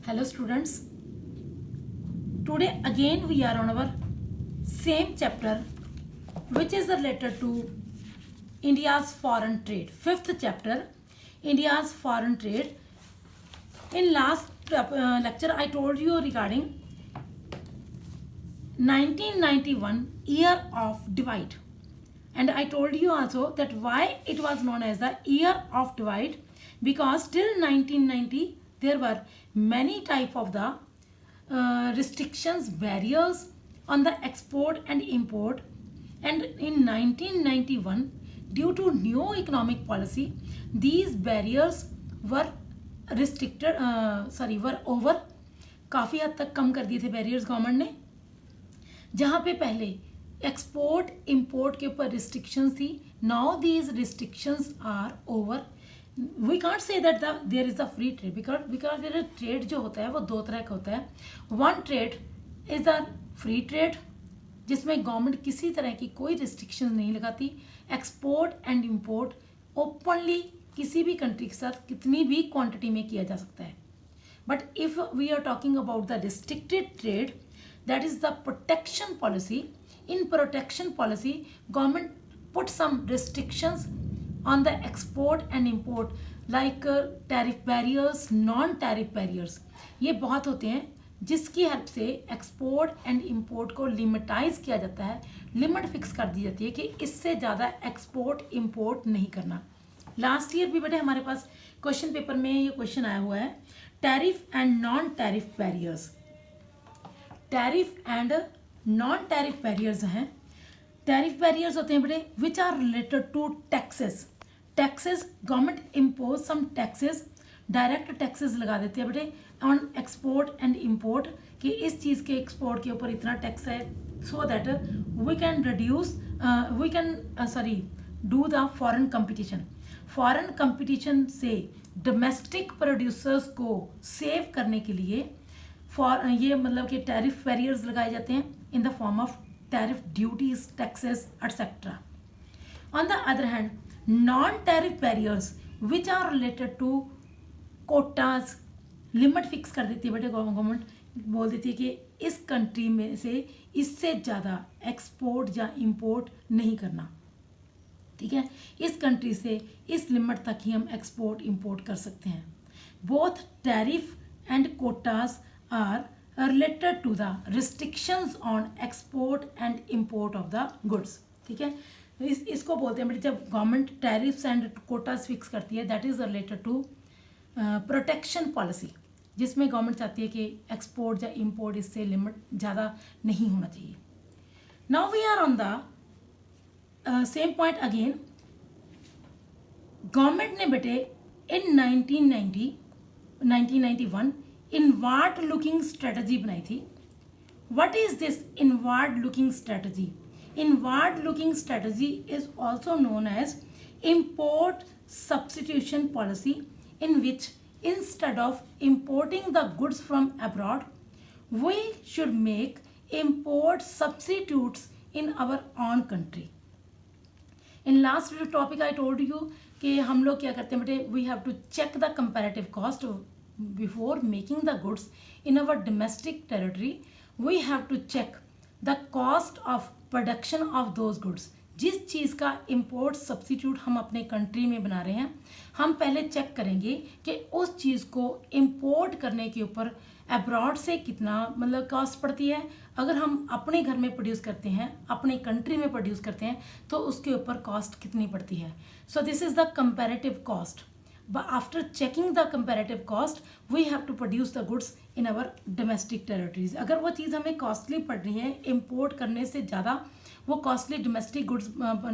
Hello students, today again we are on our same chapter which is related to India's foreign trade. Fifth chapter, India's foreign trade. In last lecture I told you regarding 1991 year of divide, and I told you also that why it was known as the year of divide, because till 1990 there were many type of the restrictions, barriers on the export and import, and in 1991 due to new economic policy these barriers were restricted were over, काफ़ी हद तक कम कर दिए थे barriers government ने। जहाँ पे पहले एक्सपोर्ट इंपोर्ट के ऊपर रिस्ट्रिक्शंस थी, now these restrictions are over. We can't say that there is the free trade, because there trade जो होता है वो दो तरह का होता है। One trade is the free trade जिसमें गवर्नमेंट किसी तरह की कोई रिस्ट्रिक्शन नहीं लगाती। एक्सपोर्ट एंड इंपोर्ट ओपनली किसी भी कंट्री के साथ कितनी भी क्वांटिटी में किया जा सकता है। But if we are talking about the restricted trade, that is the protection policy. In protection policy, government put some restrictions on the export and import, like tariff barriers, non-tariff barriers. ये बहुत होते हैं जिसकी help से export and import को लिमिटाइज किया जाता है, लिमिट फिक्स कर दी जाती है कि इससे ज़्यादा एक्सपोर्ट इंपोर्ट नहीं करना। लास्ट ईयर भी बेटे हमारे पास क्वेश्चन पेपर में ये क्वेश्चन आया हुआ है, tariff and non tariff barriers. Tariff and non tariff barriers हैं। टैरिफ बैरियर्स होते हैं बेटे which are related to taxes. Taxes government impose some taxes, direct taxes लगा देते हैं बेटे ऑन एक्सपोर्ट एंड इंपोर्ट, कि इस चीज़ के एक्सपोर्ट के ऊपर इतना टैक्स है, so that we can reduce do the foreign competition. Foreign competition से डोमेस्टिक प्रोड्यूसर्स को सेव करने के लिए ये मतलब कि टैरिफ बैरियर्स लगाए जाते हैं in the form of tariff duties, taxes etcetera. On the other hand non tariff barriers which are related to quotas, limit fix कर देती है बेटे गवर्नमेंट, बोल देती है कि इस कंट्री में से इससे ज़्यादा एक्सपोर्ट या इंपोर्ट नहीं करना, ठीक है, इस कंट्री से इस लिमिट तक ही हम एक्सपोर्ट इंपोर्ट कर सकते हैं। Both tariff and Kota's are related to the restrictions on export and import of the goods, ठीक है। इसको बोलते हैं जब government tariffs and quotas fix करती है, that is related to protection policy, जिसमें गवर्नमेंट चाहती है कि एक्सपोर्ट या इंपोर्ट इससे लिमिट ज़्यादा नहीं होना चाहिए। Now we are on the same point again. Government ने बेटे इन 1991 इनवार्ड लुकिंग स्ट्रेटजी बनाई थी। What is this inward looking strategy? Inward looking strategy is also known as import substitution policy, in which instead of importing the goods from abroad we should make import substitutes in our own country. In last topic I told you कि हम लोग क्या करते हैं बेटे, we have to check the comparative cost before making the goods in our domestic territory. We have to check the cost of production of those goods. जिस चीज़ का import substitute हम अपने कंट्री में बना रहे हैं, हम पहले चेक करेंगे कि उस चीज़ को इम्पोर्ट करने के ऊपर अब्रॉड से कितना मतलब कॉस्ट पड़ती है। अगर हम अपने घर में प्रोड्यूस करते हैं, अपने कंट्री में प्रोड्यूस करते हैं, तो उसके ऊपर कॉस्ट कितनी पड़ती है। So this is the comparative cost. But after checking the comparative cost, we have to produce the goods in our domestic territories. अगर वो चीज़ हमें कॉस्टली पड़ रही है, इम्पोर्ट करने से ज़्यादा वो costly domestic goods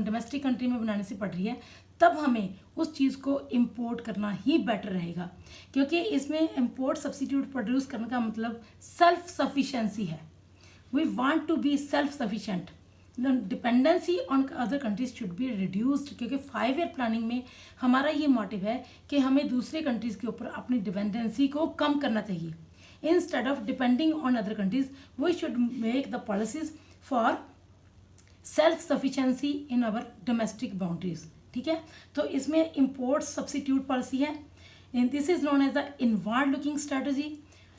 domestic country में बनाने से पड़ रही है, तब हमें उस चीज़ को इम्पोर्ट करना ही बेटर रहेगा, क्योंकि इसमें इम्पोर्ट सब्स्टिट्यूट प्रोड्यूस करने का मतलब सेल्फ सफिशेंसी है। We want to be self sufficient. Dependency on other countries should be reduced, क्योंकि 5 ईयर प्लानिंग में हमारा ये मोटिव है कि हमें दूसरे कंट्रीज़ के ऊपर अपनी डिपेंडेंसी को कम करना चाहिए। Instead of depending on other countries we should make the policies for self sufficiency in our domestic boundaries, ठीक है। तो इसमें इम्पोर्ट सब्स्टिट्यूट पॉलिसी है, this is known as the inward looking strategy.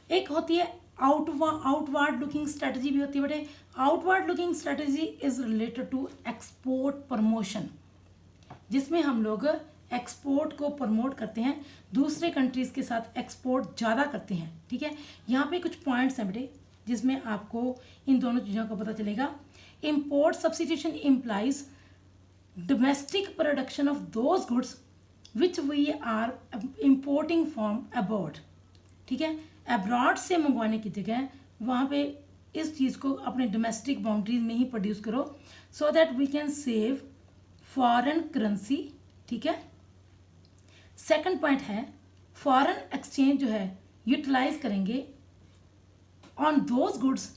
एक होती है आउटवर्ड लुकिंग स्ट्रेटजी भी होती है बेटे। Outward looking strategy is related to export promotion, जिसमें हम लोग एक्सपोर्ट को प्रमोट करते हैं, दूसरे कंट्रीज के साथ एक्सपोर्ट ज़्यादा करते हैं। ठीक है, यहाँ पे कुछ पॉइंट्स हैं बेटे जिसमें आपको इन दोनों चीज़ों का पता चलेगा। Import substitution implies domestic production of those goods which we are importing from abroad. ठीक है, अब्रॉड से मंगवाने की जगह वहाँ पे इस चीज़ को अपने डोमेस्टिक बाउंड्रीज में ही प्रोड्यूस करो, so that we can save foreign currency. ठीक है, सेकंड पॉइंट है फॉरेन एक्सचेंज जो है यूटिलाइज करेंगे on those goods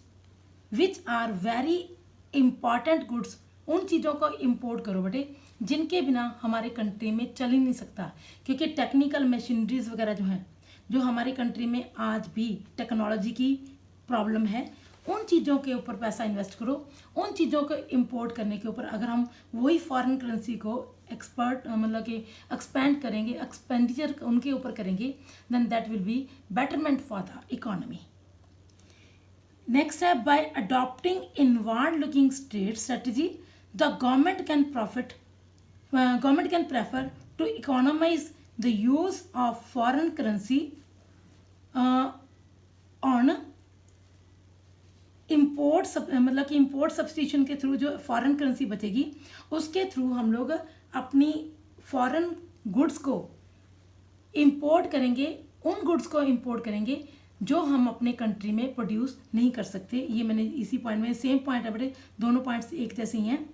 which are very important goods. उन चीज़ों को इंपोर्ट करो बेटे जिनके बिना हमारे कंट्री में चल ही नहीं सकता, क्योंकि टेक्निकल मशीनरीज वगैरह जो हैं, जो हमारी कंट्री में आज भी टेक्नोलॉजी की प्रॉब्लम है, उन चीज़ों के ऊपर पैसा इन्वेस्ट करो। उन चीज़ों को इंपोर्ट करने के ऊपर अगर हम वही फॉरेन करेंसी को मतलब कि एक्सपेंड करेंगे, एक्सपेंडिचर उनके ऊपर करेंगे, then that will be betterment for the economy. Next है by adopting inward looking state strategy the government can prefer to economise the use of foreign currency on import मतलब कि इम्पोर्ट सब्स्टिट्यूशन के through जो foreign currency बचेगी उसके through हम लोग अपनी फॉरेन गुड्स को इंपोर्ट करेंगे, उन गुड्स को इंपोर्ट करेंगे जो हम अपने कंट्री में प्रोड्यूस नहीं कर सकते। ये मैंने इसी पॉइंट में, सेम पॉइंट है बेटे, दोनों पॉइंट्स एक जैसे ही हैं।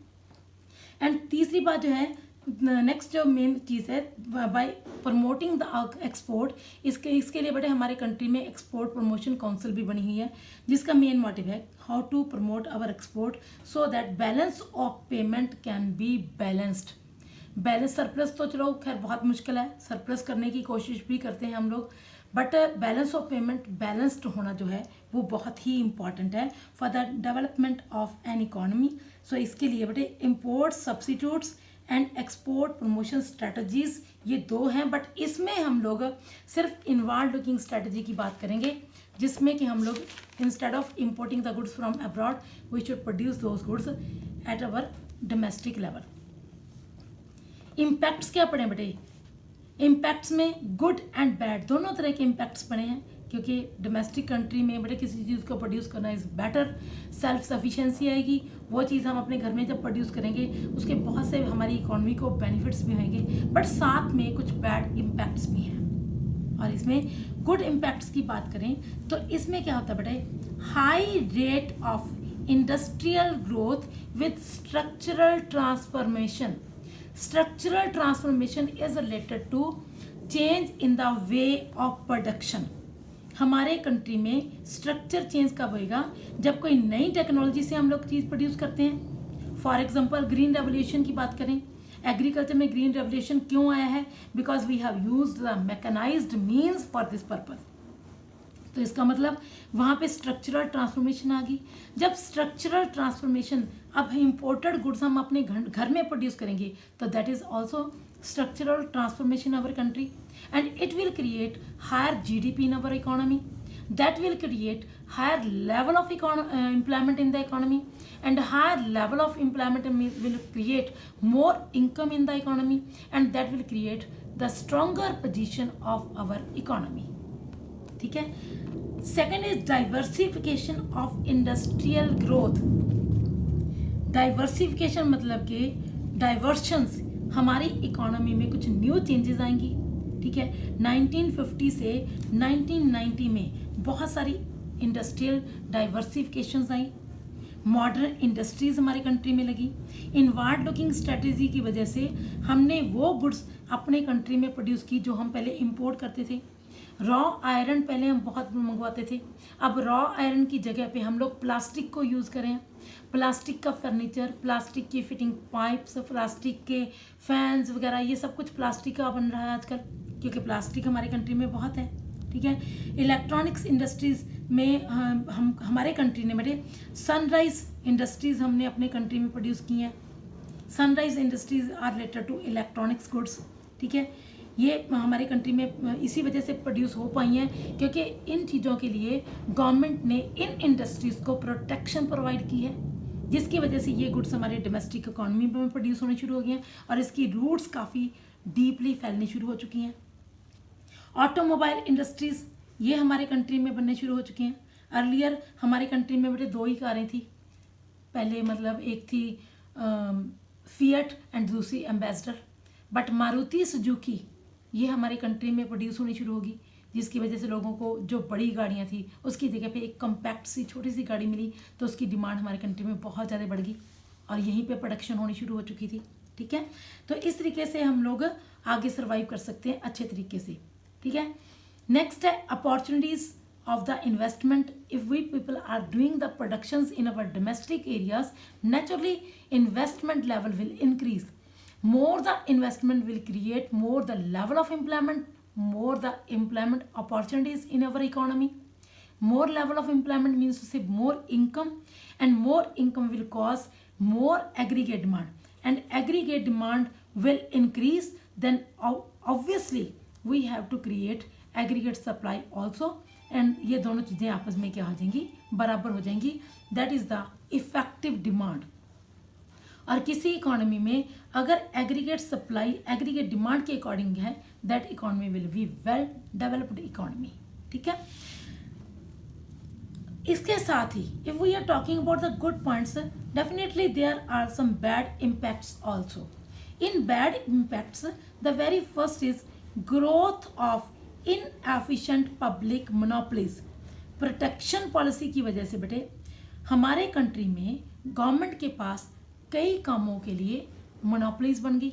एंड तीसरी बात जो है, नेक्स्ट जो मेन चीज़ है, बाय प्रमोटिंग द एक्सपोर्ट, इसके लिए बेटे हमारे कंट्री में एक्सपोर्ट प्रमोशन काउंसिल भी बनी हुई है, जिसका मेन मोटिव है how to promote our export so that balance of payment can be balanced. Balance, surplus तो चलो खैर बहुत मुश्किल है, सरप्लस करने की कोशिश भी करते हैं हम लोग, but balance of payment balanced होना जो है वो बहुत ही इंपॉर्टेंट है for the development of an economy. So इसके लिए बेटे import substitutes and export promotion strategies ये दो हैं, बट इसमें हम लोग सिर्फ इनवर्ड लुकिंग स्ट्रेटजी की बात करेंगे, जिसमें कि हम लोग instead of importing the goods from abroad we should produce those goods at our domestic level. Impacts क्या पड़े बेटे? इम्पैक्ट्स में गुड एंड बैड दोनों तरह के इम्पैक्ट्स पड़े हैं, क्योंकि डोमेस्टिक कंट्री में बेटे किसी चीज़ को प्रोड्यूस करना इज़ बेटर, सेल्फ सफिशिएंसी आएगी, वो चीज़ हम अपने घर में जब प्रोड्यूस करेंगे उसके बहुत से हमारी इकोनॉमी को बेनिफिट्स भी होंगे, बट साथ में कुछ बैड इम्पैक्ट्स भी हैं। और इसमें गुड इम्पैक्ट्स की बात करें तो इसमें क्या होता है बेटे, high rate of industrial growth with structural transformation. Structural transformation is related to change in the way of production। हमारे कंट्री में स्ट्रक्चर चेंज कब होएगा? जब कोई नई टेक्नोलॉजी से हम लोग चीज़ प्रोड्यूस करते हैं। फॉर एग्जांपल ग्रीन रेवोल्यूशन की बात करें, एग्रीकल्चर में ग्रीन रेवोल्यूशन क्यों आया है? Because we have used the mechanised means for this purpose. तो इसका मतलब वहाँ पे स्ट्रक्चरल ट्रांसफॉर्मेशन आ गई। जब स्ट्रक्चरल ट्रांसफॉर्मेशन, अब इम्पोर्टेड गुड्स हम अपने घर में प्रोड्यूस करेंगे तो that is also structural transformation our country, and it will create higher GDP in our economy, that will create higher level of employment in the economy, and higher level of employment will create more income in the economy, and that will create the stronger position of our economy। ठीक है, second is diversification of industrial growth. Diversification मतलब कि डाइवर्शंस, हमारी economy में कुछ new changes आएंगी। ठीक है, 1950 से 1990 में बहुत सारी इंडस्ट्रियल डाइवर्सिफिकेशंस आई, मॉडर्न इंडस्ट्रीज हमारी कंट्री में लगी। इनवर्ड लुकिंग स्ट्रेटजी की वजह से हमने वो गुड्स अपने कंट्री में प्रोड्यूस की जो हम पहले इंपोर्ट करते थे। रॉ आयरन पहले हम बहुत मंगवाते थे, अब रॉ आयरन की जगह पे हम लोग प्लास्टिक को यूज़ करें। प्लास्टिक का फर्नीचर, प्लास्टिक की फिटिंग पाइप्स, प्लास्टिक के फैंस वगैरह, ये सब कुछ प्लास्टिक का बन रहा है आजकल, क्योंकि प्लास्टिक हमारे कंट्री में बहुत है। ठीक है, इलेक्ट्रॉनिक्स इंडस्ट्रीज़ में हम हमारे कंट्री ने बड़े सनराइज इंडस्ट्रीज़ हमने अपने कंट्री में प्रोड्यूस की हैं। Sunrise industries are related to electronics goods. ठीक है, ये हमारे कंट्री में इसी वजह से प्रोड्यूस हो पाई हैं क्योंकि इन चीज़ों के लिए गवर्नमेंट ने इन इंडस्ट्रीज़ को प्रोटेक्शन प्रोवाइड की है, जिसकी वजह से ये गुड्स हमारे डोमेस्टिक इकॉनमी में प्रोड्यूस होने शुरू हो गए हैं और इसकी रूट्स काफ़ी डीपली फैलनी शुरू हो चुकी हैं। ऑटोमोबाइल इंडस्ट्रीज़ ये हमारे कंट्री में बनने शुरू हो चुकी हैं। अर्लियर हमारे कंट्री में बेटे 2 ही कारें थी पहले, मतलब एक थी फिएट एंड दूसरी एम्बेसडर, बट मारुति सुजुकी ये हमारे कंट्री में प्रोड्यूस होनी शुरू होगी, जिसकी वजह से लोगों को जो बड़ी गाड़ियाँ थी उसकी जगह पे एक कम्पैक्ट सी छोटी सी गाड़ी मिली, तो उसकी डिमांड हमारे कंट्री में बहुत ज़्यादा बढ़ गई और यहीं पे प्रोडक्शन होनी शुरू हो चुकी थी। ठीक है, तो इस तरीके से हम लोग आगे सर्वाइव कर सकते हैं अच्छे तरीके से। ठीक है, नेक्स्ट है opportunities of the investment. If we people are doing the productions in our domestic areas, naturally investment level will increase. More the investment will create more the level of employment, more the employment opportunities in our economy. More level of employment means to say more income, and more income will cause more aggregate demand, and aggregate demand will increase. Then obviously we have to create aggregate supply also, and ये दोनों चीज़ें आपस में क्या हो जाएंगी, बराबर हो जाएंगी। That is the effective demand. और किसी इकोनॉमी में अगर एग्रीगेट सप्लाई एग्रीगेट डिमांड के अकॉर्डिंग है, that economy will be well developed economy. ठीक है, इसके साथ ही if we are talking about the good points, definitely there are some bad impacts also. In bad impacts the very first is growth of inefficient public monopolies. Protection policy की वजह से बेटे हमारे कंट्री में गवर्नमेंट के पास कई कामों के लिए मोनोपोलीज बन गई।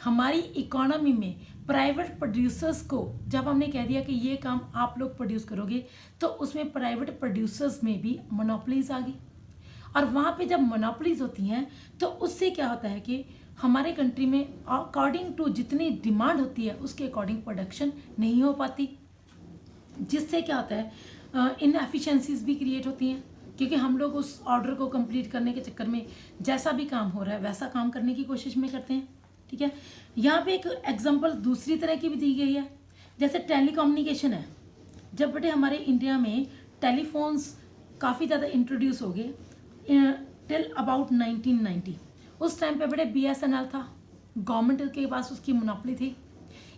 हमारी इकोनॉमी में प्राइवेट प्रोड्यूसर्स को जब हमने कह दिया कि ये काम आप लोग प्रोड्यूस करोगे, तो उसमें प्राइवेट प्रोड्यूसर्स में भी मोनोपोलीज आ गई। और वहाँ पे जब मोनोपोलीज होती हैं तो उससे क्या होता है कि हमारे कंट्री में अकॉर्डिंग टू जितनी डिमांड होती है उसके अकॉर्डिंग प्रोडक्शन नहीं हो पाती, जिससे क्या होता है इनएफिशिएंसीज भी क्रिएट होती हैं, क्योंकि हम लोग उस ऑर्डर को कंप्लीट करने के चक्कर में जैसा भी काम हो रहा है वैसा काम करने की कोशिश में करते हैं। ठीक है, यहाँ पे एक एग्जांपल दूसरी तरह की भी दी गई है, जैसे टेलीकम्युनिकेशन है। जब बेटे हमारे इंडिया में टेलीफोन्स काफ़ी ज़्यादा इंट्रोड्यूस हो गए टिल अबाउट 1990, उस टाइम पे बड़े BSNL था, गवर्नमेंट के पास उसकी मोनोपोली थी।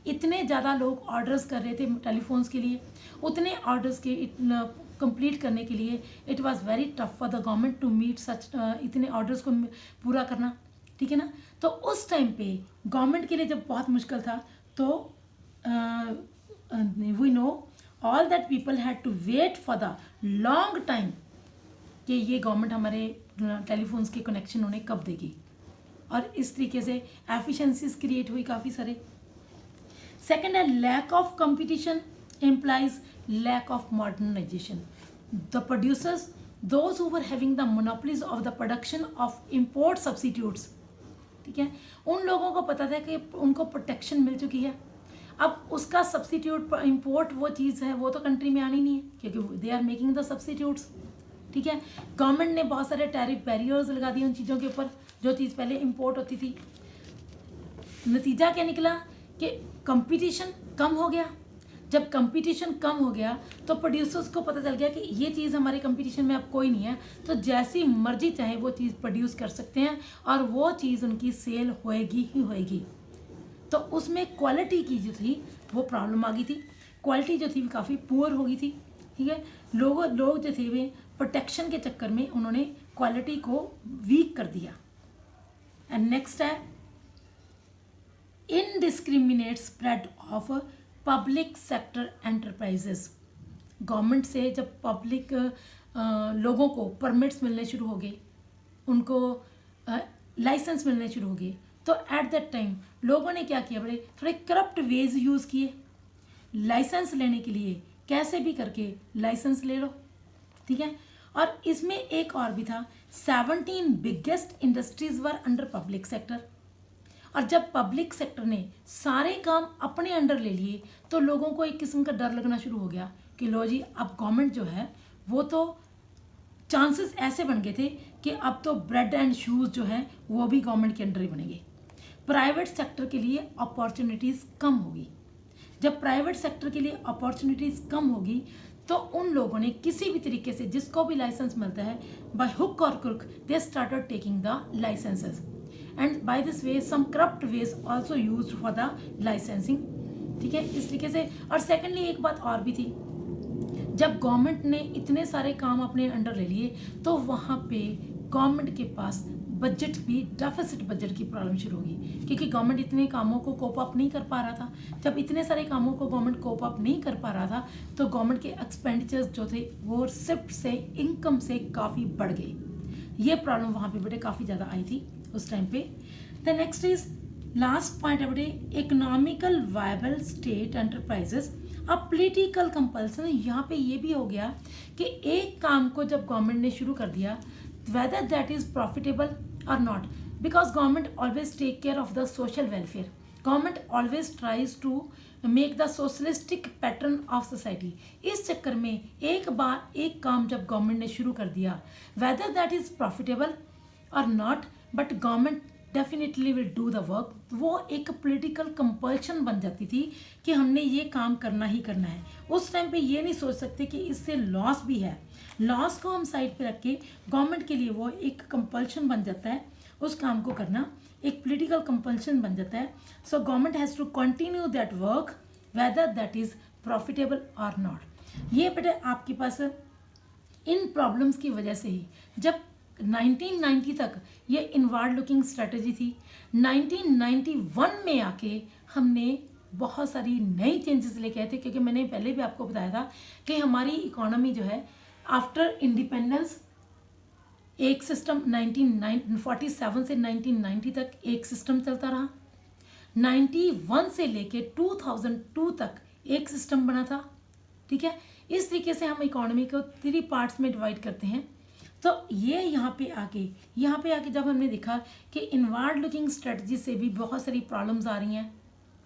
इतने ज़्यादा लोग ऑर्डर्स कर रहे थे टेलीफोन्स के लिए, उतने ऑर्डर्स के कंप्लीट करने के लिए it was very tough for the government to meet such इतने ऑर्डर्स को पूरा करना। ठीक है ना, तो उस टाइम पे गवर्नमेंट के लिए जब बहुत मुश्किल था, तो we know all that people had to wait for the long time कि ये गवर्नमेंट हमारे टेलीफोन्स के कनेक्शन उन्हें कब देगी, और इस तरीके से एफिशिएंसीज क्रिएट हुई काफ़ी सारे। सेकेंड है lack of competition implies lack of modernization. The producers, those who were having the monopolies of the production of import substitutes, ठीक है, उन लोगों को पता था कि उनको प्रोटेक्शन मिल चुकी है, अब उसका सब्सिट्यूट इम्पोर्ट वो चीज़ है वो तो कंट्री में आनी नहीं है, क्योंकि they are making the substitutes. ठीक है, गवर्नमेंट ने बहुत सारे टैरिफ बैरियर्स लगा दिए उन चीज़ों के ऊपर जो चीज़ पहले इंपोर्ट होती थी। नतीजा क्या निकला कि कंपटीशन कम हो गया। जब कंपटीशन कम हो गया तो प्रोड्यूसर्स को पता चल गया कि ये चीज़ हमारे कंपटीशन में अब कोई नहीं है, तो जैसी मर्जी चाहे वो चीज़ प्रोड्यूस कर सकते हैं और वो चीज़ उनकी सेल होएगी ही होएगी। तो उसमें क्वालिटी की जो थी वो प्रॉब्लम आ गई थी, क्वालिटी जो थी काफ़ी पुअर हो गई थी। ठीक है, लोग जो थे वे प्रोटेक्शन के चक्कर में उन्होंने क्वालिटी को वीक कर दिया। एंड नेक्स्ट है indiscriminate spread of public sector enterprises. Government से जब पब्लिक लोगों को परमिट्स मिलने शुरू हो गए, उनको लाइसेंस मिलने शुरू हो गए, तो एट दैट टाइम लोगों ने क्या किया, बड़े थोड़े करप्ट वेज यूज़ किए। लाइसेंस लेने के लिए कैसे भी करके लाइसेंस ले लो। ठीक है, और इसमें एक और भी था, 17 बिगेस्ट इंडस्ट्रीज वर अंडर पब्लिक सेक्टर। और जब पब्लिक सेक्टर ने सारे काम अपने अंडर ले लिए तो लोगों को एक किस्म का डर लगना शुरू हो गया कि लो जी अब गवर्नमेंट जो है वो तो चांसेस ऐसे बन गए थे कि अब तो ब्रेड एंड शूज़ जो है वो भी गवर्नमेंट के अंडर ही बनेंगे। प्राइवेट सेक्टर के लिए अपॉर्चुनिटीज़ कम होगी। जब प्राइवेट सेक्टर के लिए अपॉर्चुनिटीज़ कम होगी तो उन लोगों ने किसी भी तरीके से जिसको भी लाइसेंस मिलता है बाय हुक और crook they started taking the licences and by this way some corrupt ways also used for the licensing. ठीक है, इस तरीके से। और सेकेंडली एक बात और भी थी, जब गवर्नमेंट ने इतने सारे काम अपने अंडर ले लिए तो वहाँ पे गवर्नमेंट के पास बजट भी डेफिसिट बजट की प्रॉब्लम शुरू होगी, क्योंकि गवर्नमेंट इतने कामों को कोप अप नहीं कर पा रहा था। जब इतने सारे कामों को गवर्नमेंट कोप अप नहीं कर पा रहा था तो गवर्नमेंट के एक्सपेंडिचर्स जो थे वो शिफ्ट से इनकम से काफ़ी बढ़ गए। ये प्रॉब्लम वहाँ पे बेटे काफ़ी ज़्यादा आई थी उस टाइम पे। The next is last point है बेटे इकोनॉमिकल वायबल स्टेट एंटरप्राइजेस। अब पॉलिटिकल कंपल्सन, यहाँ पे ये भी हो गया कि एक काम को जब गवर्नमेंट ने शुरू कर दिया whether that is profitable or not, because government always take care of the social welfare, government always tries to make the socialistic pattern of society। इस चक्कर में एक बार एक काम जब गवर्नमेंट ने शुरू कर दिया whether that is profitable or not but government definitely will do the work, वो एक पॉलिटिकल कंपल्शन बन जाती थी कि हमने ये काम करना ही करना है। उस टाइम पे ये नहीं सोच सकते कि इससे लॉस भी है, लॉस को हम साइड पे रख के गवर्नमेंट के लिए वो एक कंपल्शन बन जाता है उस काम को करना, एक पॉलिटिकल कंपल्शन बन जाता है। So government has to continue that work whether that is profitable और नॉट। ये बेटे आपके पास इन प्रॉब्लम्स की वजह से ही जब 1990 तक ये इनवर्ड लुकिंग स्ट्रेटजी थी, 1991 में आके हमने बहुत सारी नई चेंजेस लेके आए थे, क्योंकि मैंने पहले भी आपको बताया था कि हमारी इकोनॉमी जो है आफ्टर इंडिपेंडेंस एक सिस्टम 1947 से 1990 तक एक सिस्टम चलता रहा, 91 से लेके 2002 तक एक सिस्टम बना था। ठीक है, इस तरीके से हम इकोनॉमी को 3 पार्ट्स में डिवाइड करते हैं। तो ये यहाँ पे आके जब हमने देखा कि इनवर्ड लुकिंग स्ट्रेटजी से भी बहुत सारी प्रॉब्लम्स आ रही हैं,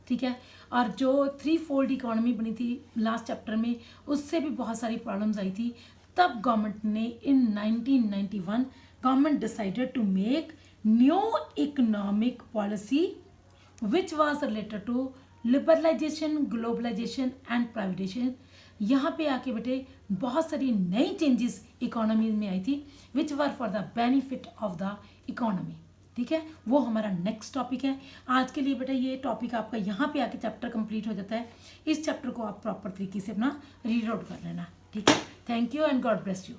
ठीक है, और जो 3 फोल्ड इकोनॉमी बनी थी लास्ट चैप्टर में उससे भी बहुत सारी प्रॉब्लम्स आई थी, तब गवर्नमेंट ने in 1991 government decided to make new economic policy which was related to liberalisation, globalisation and privatisation. यहाँ पे आके बेटे बहुत सारी नई चेंजेस इकोनॉमी में आई थी which were for the benefit of the economy. ठीक है, वो हमारा नेक्स्ट टॉपिक है। आज के लिए बेटा ये टॉपिक आपका यहाँ पे आके चैप्टर कंप्लीट हो जाता है। इस चैप्टर को आप प्रॉपर तरीके से अपना रीड आउट कर लेना। ठीक है, thank you and God bless you.